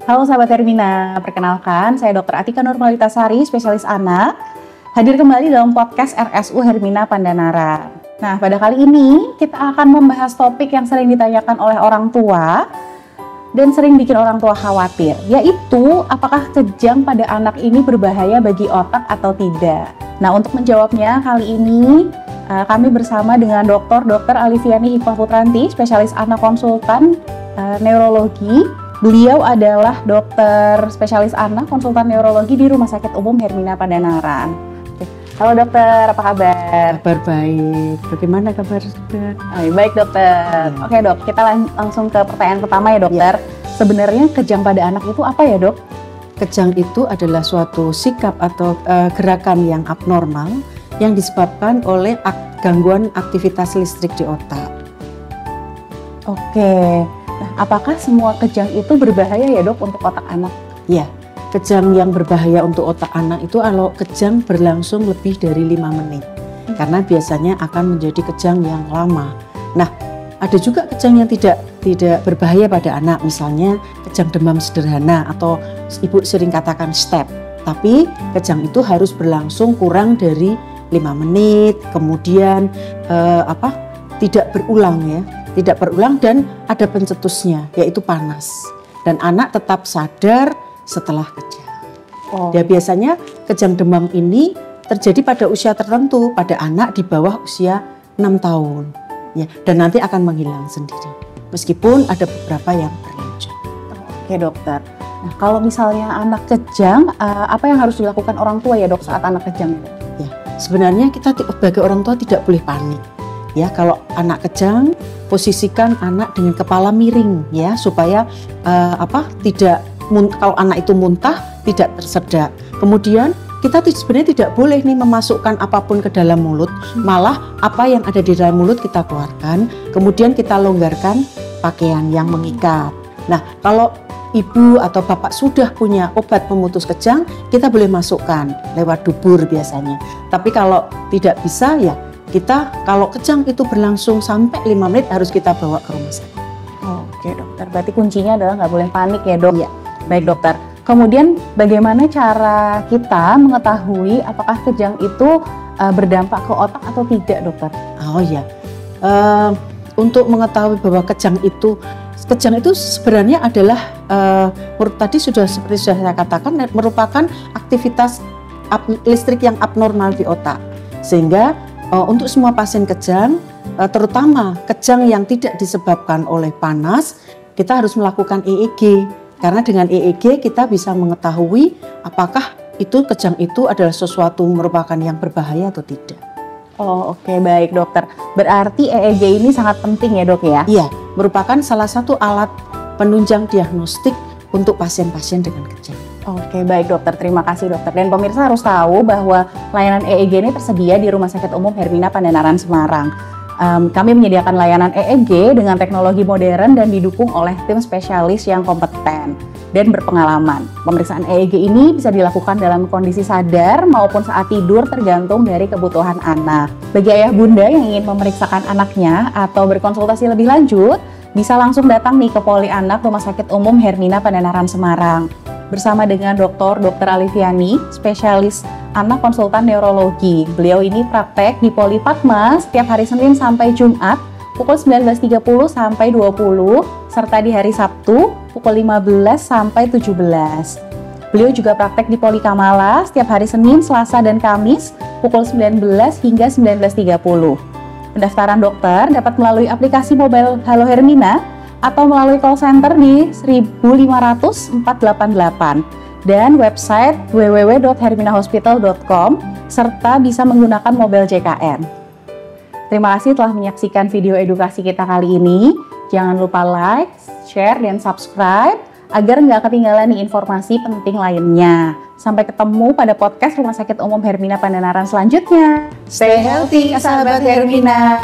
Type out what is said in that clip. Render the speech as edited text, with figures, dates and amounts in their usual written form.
Halo sahabat Hermina, perkenalkan saya Dr. Atika Nurmalitasari, spesialis anak. Hadir kembali dalam podcast RSU Hermina Pandanara. Nah, pada kali ini kita akan membahas topik yang sering ditanyakan oleh orang tua dan sering bikin orang tua khawatir, yaitu apakah kejang pada anak ini berbahaya bagi otak atau tidak. Nah, untuk menjawabnya kali ini kami bersama dengan Dr. Aliviani Hikmah Putranti, spesialis anak konsultan neurologi. Beliau adalah dokter spesialis anak konsultan neurologi di Rumah Sakit Umum Hermina Pandanaran. Halo dokter, apa kabar? Kabar baik. Bagaimana kabar dokter? Baik dokter. Oke dok, kita langsung ke pertanyaan pertama ya dokter. Sebenarnya kejang pada anak itu apa ya dok? Kejang itu adalah suatu sikap atau gerakan yang abnormal yang disebabkan oleh gangguan aktivitas listrik di otak. Oke. Nah, apakah semua kejang itu berbahaya ya dok untuk otak anak? Ya, kejang yang berbahaya untuk otak anak itu kalau kejang berlangsung lebih dari 5 menit. Karena biasanya akan menjadi kejang yang lama. Nah, ada juga kejang yang tidak berbahaya pada anak, misalnya kejang demam sederhana atau ibu sering katakan step. Tapi kejang itu harus berlangsung kurang dari 5 menit, kemudian tidak berulang ya. Tidak berulang dan ada pencetusnya, yaitu panas. Dan anak tetap sadar setelah kejang. Ya, biasanya kejang demam ini terjadi pada usia tertentu, pada anak di bawah usia 6 tahun. Ya, dan nanti akan menghilang sendiri. Meskipun ada beberapa yang berlanjut. Oke dokter. Nah, kalau misalnya anak kejang, apa yang harus dilakukan orang tua ya dok saat anak kejang itu? Ya, sebenarnya kita sebagai orang tua tidak boleh panik. Ya, kalau anak kejang, posisikan anak dengan kepala miring ya, supaya kalau anak itu muntah tidak tersedak. Kemudian kita sebenarnya tidak boleh nih memasukkan apapun ke dalam mulut, malah apa yang ada di dalam mulut kita keluarkan, kemudian kita longgarkan pakaian yang mengikat. Nah, kalau ibu atau bapak sudah punya obat pemutus kejang, kita boleh masukkan lewat dubur biasanya. Tapi kalau tidak bisa ya, kita kalau kejang itu berlangsung sampai 5 menit harus kita bawa ke rumah sakit. Oke dokter, berarti kuncinya adalah nggak boleh panik ya dok? Ya. Baik dokter, kemudian bagaimana cara kita mengetahui apakah kejang itu berdampak ke otak atau tidak dokter? Oh ya, untuk mengetahui bahwa kejang itu sebenarnya adalah tadi seperti sudah saya katakan, merupakan aktivitas listrik yang abnormal di otak. Sehingga untuk semua pasien kejang, terutama kejang yang tidak disebabkan oleh panas, kita harus melakukan EEG. Karena dengan EEG kita bisa mengetahui apakah itu kejang itu adalah sesuatu merupakan yang berbahaya atau tidak. Oh oke, baik dokter. Berarti EEG ini sangat penting ya dok ya? Iya, merupakan salah satu alat penunjang diagnostik untuk pasien-pasien dengan kejang. Oke, baik dokter, terima kasih dokter. Dan pemirsa harus tahu bahwa layanan EEG ini tersedia di Rumah Sakit Umum Hermina Pandanaran Semarang. Kami menyediakan layanan EEG dengan teknologi modern dan didukung oleh tim spesialis yang kompeten dan berpengalaman. Pemeriksaan EEG ini bisa dilakukan dalam kondisi sadar maupun saat tidur tergantung dari kebutuhan anak. Bagi ayah bunda yang ingin memeriksakan anaknya atau berkonsultasi lebih lanjut, bisa langsung datang nih ke Poli Anak Rumah Sakit Umum Hermina Pandanaran Semarang. Bersama dengan Dr. Aliviani, spesialis anak konsultan neurologi. Beliau ini praktek di Poli Padma setiap hari Senin sampai Jumat pukul 19.30 sampai 20, serta di hari Sabtu pukul 15 sampai 17. Beliau juga praktek di Poli Kamala setiap hari Senin, Selasa, dan Kamis pukul 19 hingga 19.30. Pendaftaran dokter dapat melalui aplikasi mobile Halo Hermina atau melalui call center di 1.500 488 dan website www.herminahospital.com serta bisa menggunakan mobil JKN. Terima kasih telah menyaksikan video edukasi kita kali ini. Jangan lupa like, share, dan subscribe agar nggak ketinggalan nih informasi penting lainnya. Sampai ketemu pada podcast Rumah Sakit Umum Hermina Pandanaran selanjutnya. Stay healthy, sahabat Hermina.